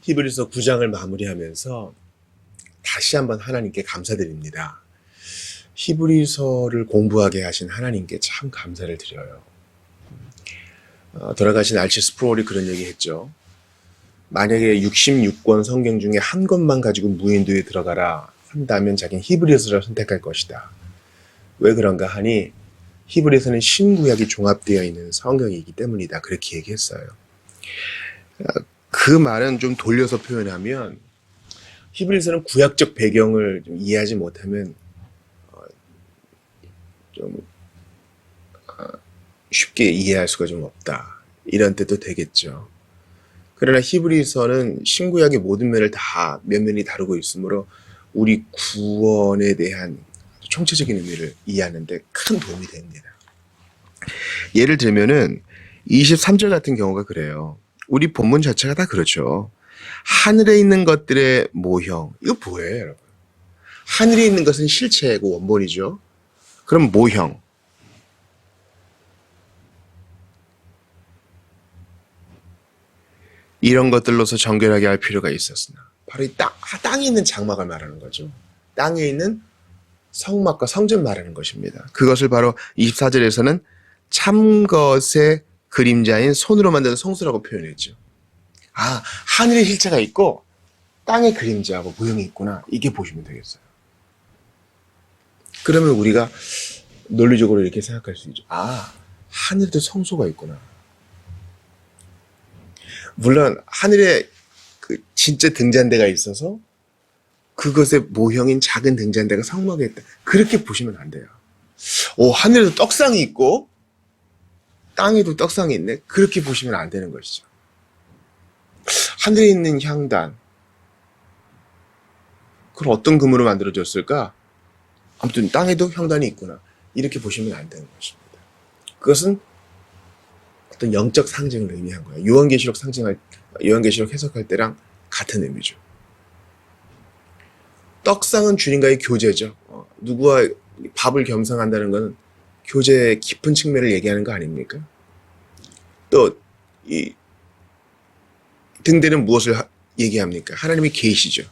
히브리서 9장을 마무리하면서 다시 한번 하나님께 감사드립니다. 히브리서를 공부하게 하신 하나님께 참 감사를 드려요. 돌아가신 알치 스프롤이 그런 얘기 했죠. 만약에 66권 성경 중에 한 권만 가지고 무인도에 들어가라 한다면 자기는 히브리서를 선택할 것이다. 왜 그런가 하니 히브리서는 신구약이 종합되어 있는 성경이기 때문이다. 그렇게 얘기했어요. 그 말은 좀 돌려서 표현하면 히브리서는 구약적 배경을 좀 이해하지 못하면 좀 쉽게 이해할 수가 좀 없다. 이런 뜻도 되겠죠. 그러나 히브리서는 신구약의 모든 면을 다 면면히 다루고 있으므로 우리 구원에 대한 총체적인 의미를 이해하는 데 큰 도움이 됩니다. 예를 들면은 23절 같은 경우가 그래요. 우리 본문 자체가 다 그렇죠. 하늘에 있는 것들의 모형. 이거 뭐예요, 여러분? 하늘에 있는 것은 실체고 원본이죠. 그럼 모형. 이런 것들로서 정결하게 할 필요가 있었으나 바로 이 땅에 있는 장막을 말하는 거죠. 땅에 있는 성막과 성전 말하는 것입니다. 그것을 바로 24절에서는 참것의 그림자인 손으로 만든 성소라고 표현했죠. 아, 하늘의 실체가 있고 땅의 그림자하고 모형이 있구나. 이게 보시면 되겠어요. 그러면 우리가 논리적으로 이렇게 생각할 수 있죠. 아, 하늘에도 성소가 있구나. 물론 하늘에 그 진짜 등잔대가 있어서 그것의 모형인 작은 등잔대가 성막에 있다. 그렇게 보시면 안 돼요. 오, 하늘에도 떡상이 있고 땅에도 떡상이 있네. 그렇게 보시면 안 되는 것이죠. 하늘에 있는 향단, 그걸 어떤 금으로 만들어졌을까? 아무튼 땅에도 향단이 있구나. 이렇게 보시면 안 되는 것입니다. 그것은 어떤 영적 상징을 의미한 거예요. 요한계시록 해석할 때랑 같은 의미죠. 떡상은 주님과의 교제죠. 누구와 밥을 겸상한다는 것은 교제의 깊은 측면을 얘기하는 거 아닙니까? 또 이 등대는 무엇을 얘기합니까? 하나님이 계시죠.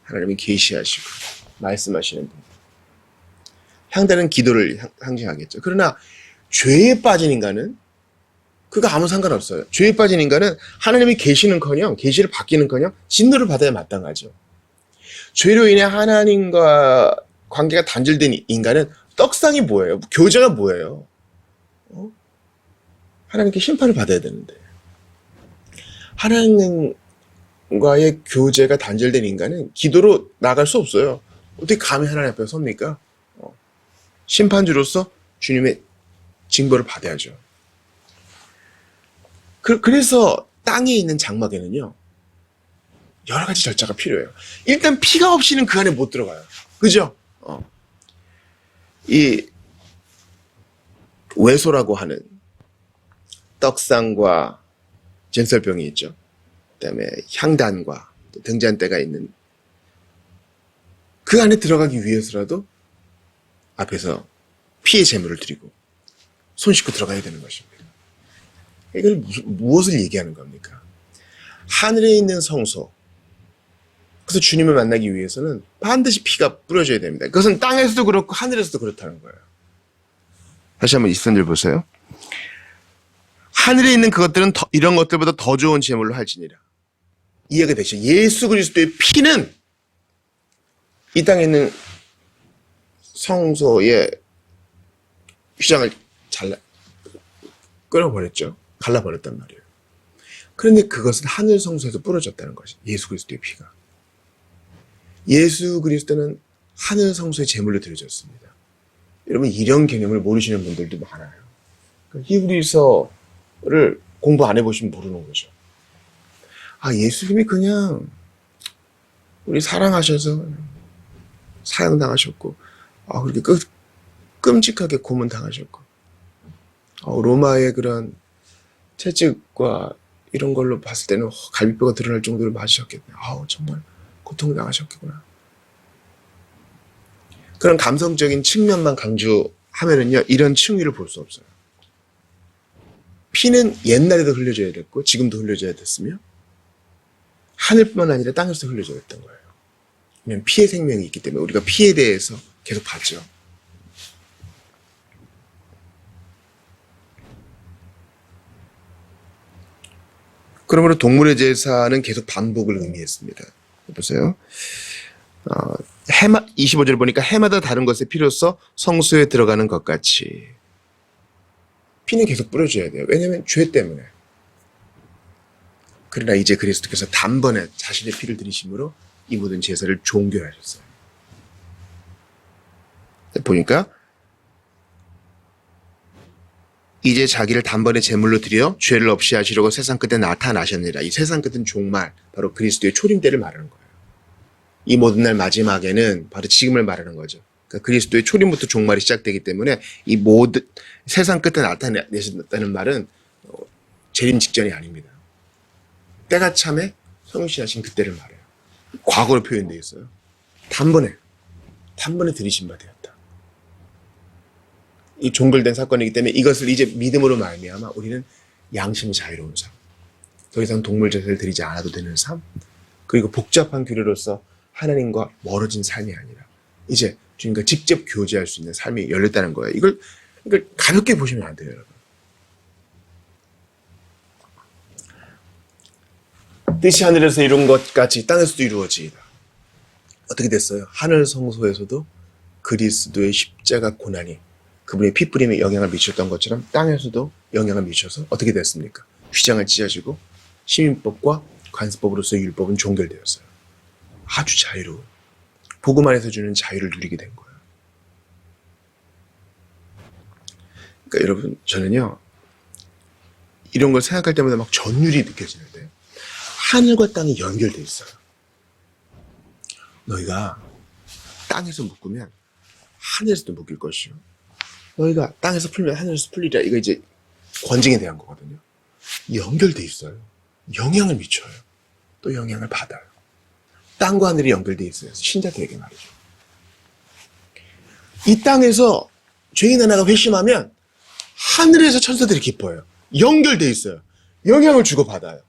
하나님이 계시하시고 말씀하시는 분. 향단은 기도를 상징하겠죠. 그러나 죄에 빠진 인간은 그거 아무 상관없어요. 죄에 빠진 인간은 하나님이 계시는커녕 계시를 받기는커녕 진노를 받아야 마땅하죠. 죄로 인해 하나님과 관계가 단절된 인간은 떡상이 뭐예요? 교제가 뭐예요? 하나님께 심판을 받아야 되는데 하나님과의 교제가 단절된 인간은 기도로 나갈 수 없어요. 어떻게 감히 하나님 앞에 섭니까? 심판주로서 주님의 징벌을 받아야죠. 그래서 땅에 있는 장막에는요 여러 가지 절차가 필요해요. 일단 피가 없이는 그 안에 못 들어가요. 그죠? 이 외소라고 하는 떡상과 쟁설병이 있죠. 그다음에 향단과 등잔대가 있는 그 안에 들어가기 위해서라도 앞에서 피의 제물을 드리고 손 씻고 들어가야 되는 것입니다. 이걸 무엇을 얘기하는 겁니까? 하늘에 있는 성소. 그래서 주님을 만나기 위해서는 반드시 피가 뿌려져야 됩니다. 그것은 땅에서도 그렇고 하늘에서도 그렇다는 거예요. 다시 한번 23절 보세요. 하늘에 있는 그것들은 이런 것들보다 더 좋은 제물로 할지니라. 이해가 되시죠? 예수 그리스도의 피는 이 땅에 있는 성소의 휘장을 끊어버렸죠. 갈라버렸단 말이에요. 그런데 그것은 하늘 성소에서 뿌려졌다는 것이 예수 그리스도의 피가. 예수 그리스도는 하늘 성소의 제물로 드려졌습니다. 여러분 이런 개념을 모르시는 분들도 많아요. 히브리서를 공부 안 해보시면 모르는 거죠. 아, 예수님이 그냥 우리 사랑하셔서 사형당하셨고 그렇게 끔찍하게 고문당하셨고 로마의 그런 채찍과 이런 걸로 봤을 때는 갈비뼈가 드러날 정도로 맞으셨겠네. 정말 고통을 당하셨겠구나. 그런 감성적인 측면만 강조하면은요 이런 층위를 볼 수 없어요. 피는 옛날에도 흘려져야 됐고 지금도 흘려져야 됐으며 하늘뿐만 아니라 땅에서 흘려져야 했던 거예요. 왜냐하면 피의 생명이 있기 때문에 우리가 피에 대해서 계속 봤죠. 그러므로 동물의 제사는 계속 반복을 의미했습니다. 보세요. 해마 25절 보니까 해마다 다른 것의 피로써 성소에 들어가는 것 같이 피는 계속 뿌려줘야 돼요. 왜냐하면 죄 때문에. 그러나 이제 그리스도께서 단번에 자신의 피를 들이심으로 이 모든 제사를 종결하셨어요. 보니까 이제 자기를 단번에 제물로 드려 죄를 없이 하시려고 세상 끝에 나타나셨느니라. 이 세상 끝은 종말, 바로 그리스도의 초림 때를 말하는 거예요. 이 모든 날 마지막에는 바로 지금을 말하는 거죠. 그러니까 그리스도의 초림부터 종말이 시작되기 때문에 이 모든 세상 끝에 나타내셨다는 말은 재림 직전이 아닙니다. 때가 참에 성육신하신 그때를 말해요. 과거로 표현되어 있어요. 단번에 들이신 바 되었다. 이 종결된 사건이기 때문에 이것을 이제 믿음으로 말미암아 우리는 양심이 자유로운 삶, 더 이상 동물 제사를 드리지 않아도 되는 삶, 그리고 복잡한 규례로서 하나님과 멀어진 삶이 아니라 이제 주님과 직접 교제할 수 있는 삶이 열렸다는 거예요. 이걸 가볍게 보시면 안 돼요, 여러분. 뜻이 하늘에서 이룬 것 같이 땅에서도 이루어지이다. 어떻게 됐어요? 하늘 성소에서도 그리스도의 십자가 고난이 그분의 피뿌림에 영향을 미쳤던 것처럼 땅에서도 영향을 미쳐서 어떻게 됐습니까? 휘장을 찢어지고 시민법과 관습법으로서의 율법은 종결되었어요. 아주 자유로운, 복음 안에서 주는 자유를 누리게 된 거예요. 그러니까 여러분, 저는요, 이런 걸 생각할 때마다 막 전율이 느껴지는데, 하늘과 땅이 연결되어 있어요. 너희가 땅에서 묶으면 하늘에서도 묶일 것이요. 너희가 땅에서 풀면 하늘에서 풀리라. 이거 이제 권징에 대한 거거든요. 연결되어 있어요. 영향을 미쳐요. 또 영향을 받아요. 땅과 하늘이 연결되어 있어요. 신자들에게 말이죠. 이 땅에서 죄인 하나가 회심하면 하늘에서 천사들이 기뻐요. 연결되어 있어요. 영향을 주고받아요.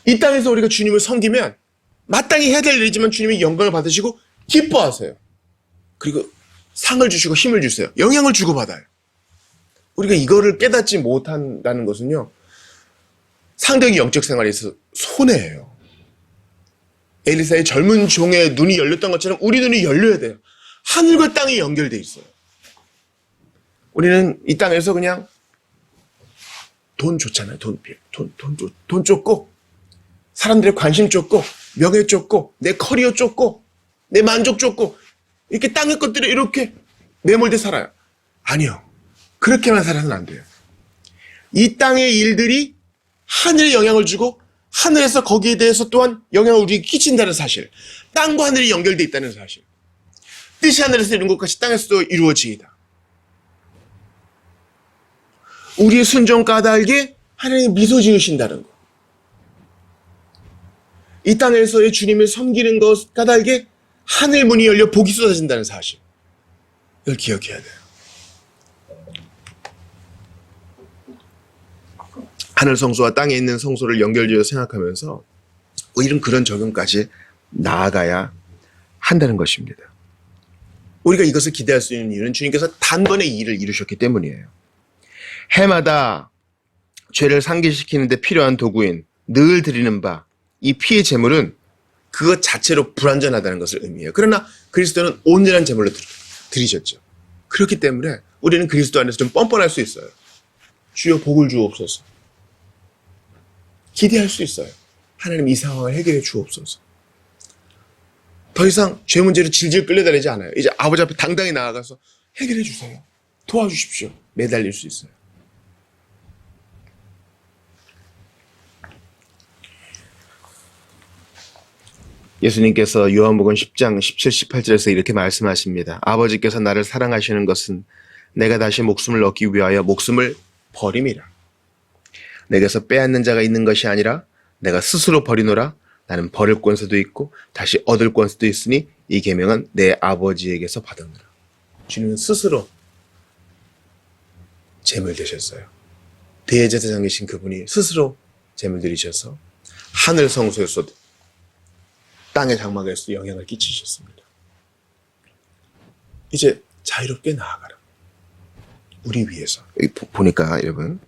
이 땅에서 우리가 주님을 섬기면 마땅히 해야 될 일이지만 주님이 영광을 받으시고 기뻐하세요. 그리고 상을 주시고 힘을 주세요. 영향을 주고받아요. 우리가 이거를 깨닫지 못한다는 것은요, 상대의 영적 생활에 있어서 손해예요. 엘리사의 젊은 종의 눈이 열렸던 것처럼 우리 눈이 열려야 돼요. 하늘과 땅이 연결돼 있어요. 우리는 이 땅에서 그냥 돈 좋잖아요. 돈 쫓고, 사람들의 관심 쫓고, 명예 쫓고, 내 커리어 쫓고, 내 만족 쫓고, 이렇게 땅의 것들에 이렇게 매몰돼 살아요. 아니요. 그렇게만 살아서는 안 돼요. 이 땅의 일들이 하늘에 영향을 주고 하늘에서 거기에 대해서 또한 영향을 우리에게 끼친다는 사실, 땅과 하늘이 연결되어 있다는 사실, 뜻이 하늘에서 이룬 것 같이 땅에서도 이루어지이다. 우리의 순종 까닭에 하나님이 미소 지으신다는 것, 이 땅에서의 주님을 섬기는 것 까닭에 하늘 문이 열려 복이 쏟아진다는 사실, 이걸 기억해야 돼요. 하늘 성소와 땅에 있는 성소를 연결지어 생각하면서 우리는 그런 적용까지 나아가야 한다는 것입니다. 우리가 이것을 기대할 수 있는 이유는 주님께서 단번에 이 일을 이루셨기 때문이에요. 해마다 죄를 상기시키는 데 필요한 도구인 늘 드리는 바, 이 피의 제물은 그것 자체로 불완전하다는 것을 의미해요. 그러나 그리스도는 온전한 제물로 드리셨죠. 그렇기 때문에 우리는 그리스도 안에서 좀 뻔뻔할 수 있어요. 주여 복을 주옵소서. 기대할 수 있어요. 하나님 이 상황을 해결해 주옵소서. 더 이상 죄 문제로 질질 끌려다니지 않아요. 이제 아버지 앞에 당당히 나아가서 해결해 주세요. 도와주십시오. 매달릴 수 있어요. 예수님께서 요한복음 10장 17, 18절에서 이렇게 말씀하십니다. 아버지께서 나를 사랑하시는 것은 내가 다시 목숨을 얻기 위하여 목숨을 버림이라. 내게서 빼앗는 자가 있는 것이 아니라 내가 스스로 버리노라. 나는 버릴 권세도 있고 다시 얻을 권세도 있으니 이 계명은 내 아버지에게서 받았노라. 주님은 스스로 제물 되셨어요. 대제사장이신 그분이 스스로 제물 드리셔서 하늘 성소에서도 땅의 장막에서도 영향을 끼치셨습니다. 이제 자유롭게 나아가라. 우리 위해서. 여기 보니까 여러분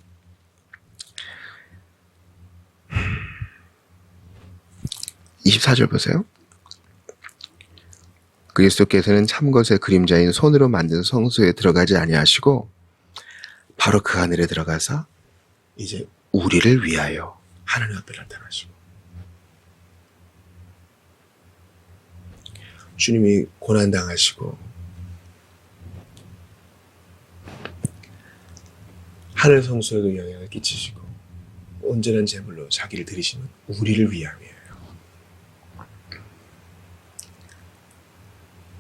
24절 보세요. 그리스도께서는 참것의 그림자인 손으로 만든 성소에 들어가지 아니하시고 바로 그 하늘에 들어가서 이제 우리를 위하여 하나님 앞에 나타나시고, 주님이 고난당하시고 하늘 성소에도 영향을 끼치시고 온전한 제물로 자기를 드리시는 우리를 위함이에요.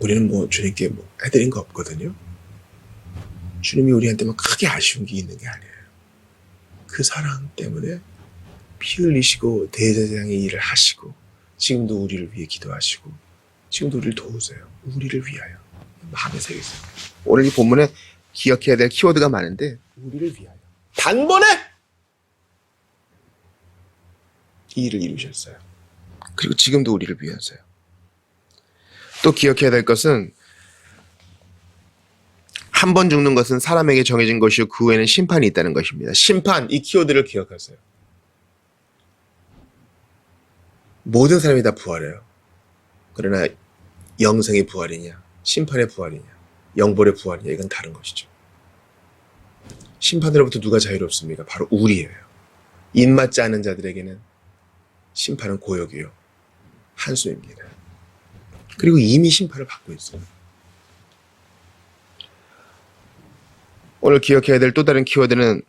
우리는 주님께 해드린 거 없거든요. 주님이 우리한테 크게 아쉬운 게 있는 게 아니에요. 그 사랑 때문에 피 흘리시고 대제사장의 일을 하시고 지금도 우리를 위해 기도하시고 지금도 우리를 도우세요. 우리를 위하여. 마음에 새기세요. 오늘 이 본문에 기억해야 될 키워드가 많은데 우리를 위하여 단번에 이 일을 이루셨어요. 그리고 지금도 우리를 위하세요. 또 기억해야 될 것은 한 번 죽는 것은 사람에게 정해진 것이요 그 후에는 심판이 있다는 것입니다. 심판, 이 키워드를 기억하세요. 모든 사람이 다 부활해요. 그러나 영생의 부활이냐, 심판의 부활이냐, 영벌의 부활이냐, 이건 다른 것이죠. 심판으로부터 누가 자유롭습니까? 바로 우리예요. 입맞지 않은 자들에게는 심판은 고역이요, 한수입니다. 그리고 이미 심판을 받고 있어요. 오늘 기억해야 될 또 다른 키워드는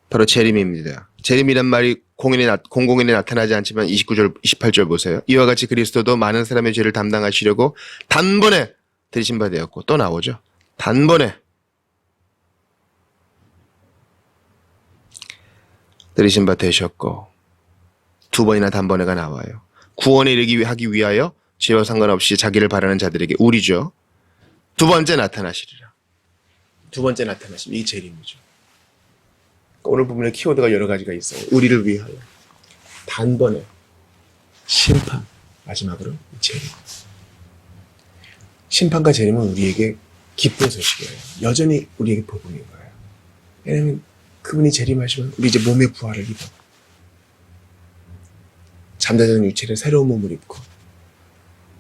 바로 재림입니다. 재림이란 말이 공공연히 나타나지 않지만 29절, 28절 보세요. 이와 같이 그리스도도 많은 사람의 죄를 담당하시려고 단번에 들이신 바 되었고, 또 나오죠. 단번에 들이신 바 되셨고, 두 번이나 단번에가 나와요. 구원에 이르기 위하여 죄와 상관없이 자기를 바라는 자들에게, 우리죠, 두 번째 나타나시리라. 두 번째 나타나심, 이게 재림이죠. 오늘 부분에 키워드가 여러 가지가 있어요. 우리를 위하여, 단번에, 심판, 마지막으로 재림. 심판과 재림은 우리에게 기쁜 소식이에요. 여전히 우리에게 복음인 거예요. 왜냐하면 그분이 재림하시면 우리 이제 몸의 부활을 입어 잠자던 육체를 새로운 몸을 입고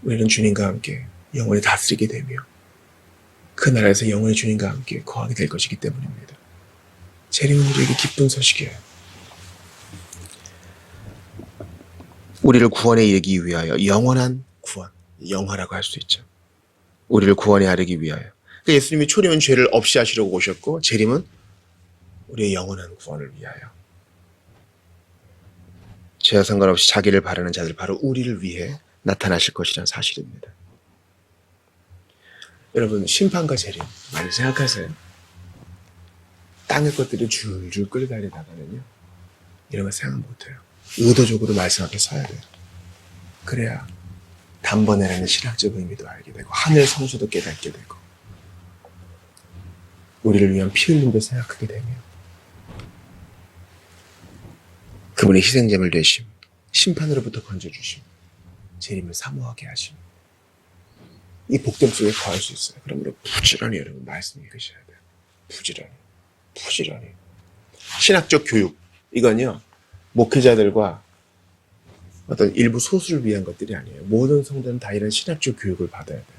우리는 주님과 함께 영원히 다스리게 되며 그 나라에서 영원히 주님과 함께 거하게 될 것이기 때문입니다. 재림은 우리에게 기쁜 소식이에요. 우리를 구원에 이르기 위하여, 영원한 구원, 영화라고 할 수 있죠. 우리를 구원에 이르기 위하여. 그러니까 예수님이 초림은 죄를 없이 하시려고 오셨고, 재림은 우리의 영원한 구원을 위하여. 죄와 상관없이 자기를 바라는 자들, 바로 우리를 위해 나타나실 것이라는 사실입니다. 여러분, 심판과 재림 많이 생각하세요? 땅의 것들이 줄줄 끌어다니다가는요, 이런 거 생각 못해요. 의도적으로 말씀 앞에 서야 돼요. 그래야 단번에라는 신학적 의미도 알게 되고 하늘 성수도 깨닫게 되고 우리를 위한 피 흘림도 생각하게 되며 그분의 희생제물 되심, 심판으로부터 건져주심, 재림을 사모하게 하심, 이 복됨 속에 거할 수 있어요. 그러므로 부지런히 여러분 말씀 읽으셔야 돼요. 부지런히. 신학적 교육, 이건요 목회자들과 어떤 일부 소수를 위한 것들이 아니에요. 모든 성도는 다 이런 신학적 교육을 받아야 돼요.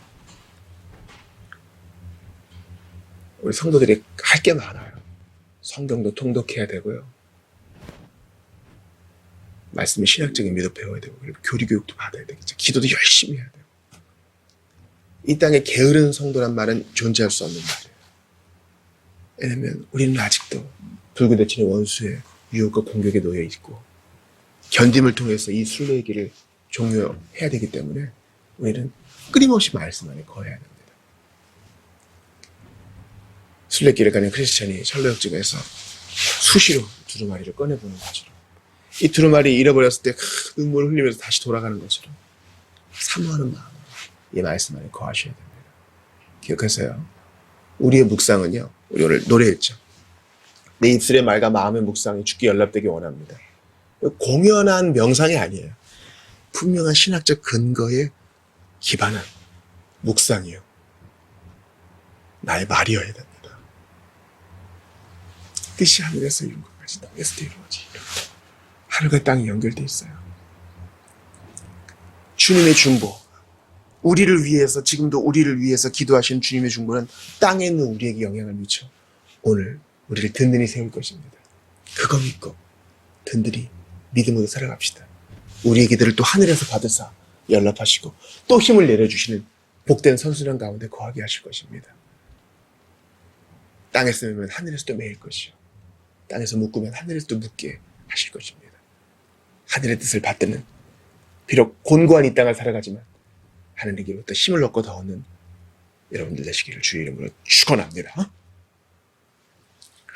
우리 성도들이 할 게 많아요. 성경도 통독해야 되고요, 말씀의 신학적인 미도 배워야 되고, 그리고 교리 교육도 받아야 되겠죠. 기도도 열심히 해야 돼요. 이 땅에 게으른 성도란 말은 존재할 수 없는 말이에요. 왜냐하면 우리는 아직도 불구대치는 원수의 유혹과 공격에 놓여 있고 견딤을 통해서 이 순례의 길을 종료해야 되기 때문에 우리는 끊임없이 말씀 안에 거해야 됩니다. 순례길에 가는 크리스찬이 철로역정에서 수시로 두루마리를 꺼내보는 것처럼, 이 두루마리 잃어버렸을 때 눈물을 흘리면서 다시 돌아가는 것처럼 사모하는 마음으로 이 말씀 안에 거하셔야 됩니다. 기억하세요. 우리의 묵상은요, 우리 오늘 노래했죠. 내 입술의 말과 마음의 묵상이 주께 연락되기 원합니다. 공연한 명상이 아니에요. 분명한 신학적 근거에 기반한 묵상이요. 나의 말이어야 됩니다. 뜻이 하늘에서 이룬 것까지 땅에서도 이루어지. 하늘과 땅이 연결되어 있어요. 주님의 중보, 우리를 위해서, 지금도 우리를 위해서 기도하시는 주님의 중보는 땅에 있는 우리에게 영향을 미쳐 오늘 우리를 든든히 세울 것입니다. 그거 믿고 든든히 믿음으로 살아갑시다. 우리의 기도를 또 하늘에서 받으사 연락하시고 또 힘을 내려주시는 복된 선순환 가운데 거하게 하실 것입니다. 땅에서 매면 하늘에서도 매일 것이요, 땅에서 묶으면 하늘에서도 묶게 하실 것입니다. 하늘의 뜻을 받드는, 비록 곤고한 이 땅을 살아가지만 하늘에게로부터 힘을 얻고 더 얻는 여러분들 되시기를 주의 이름으로 축원합니다.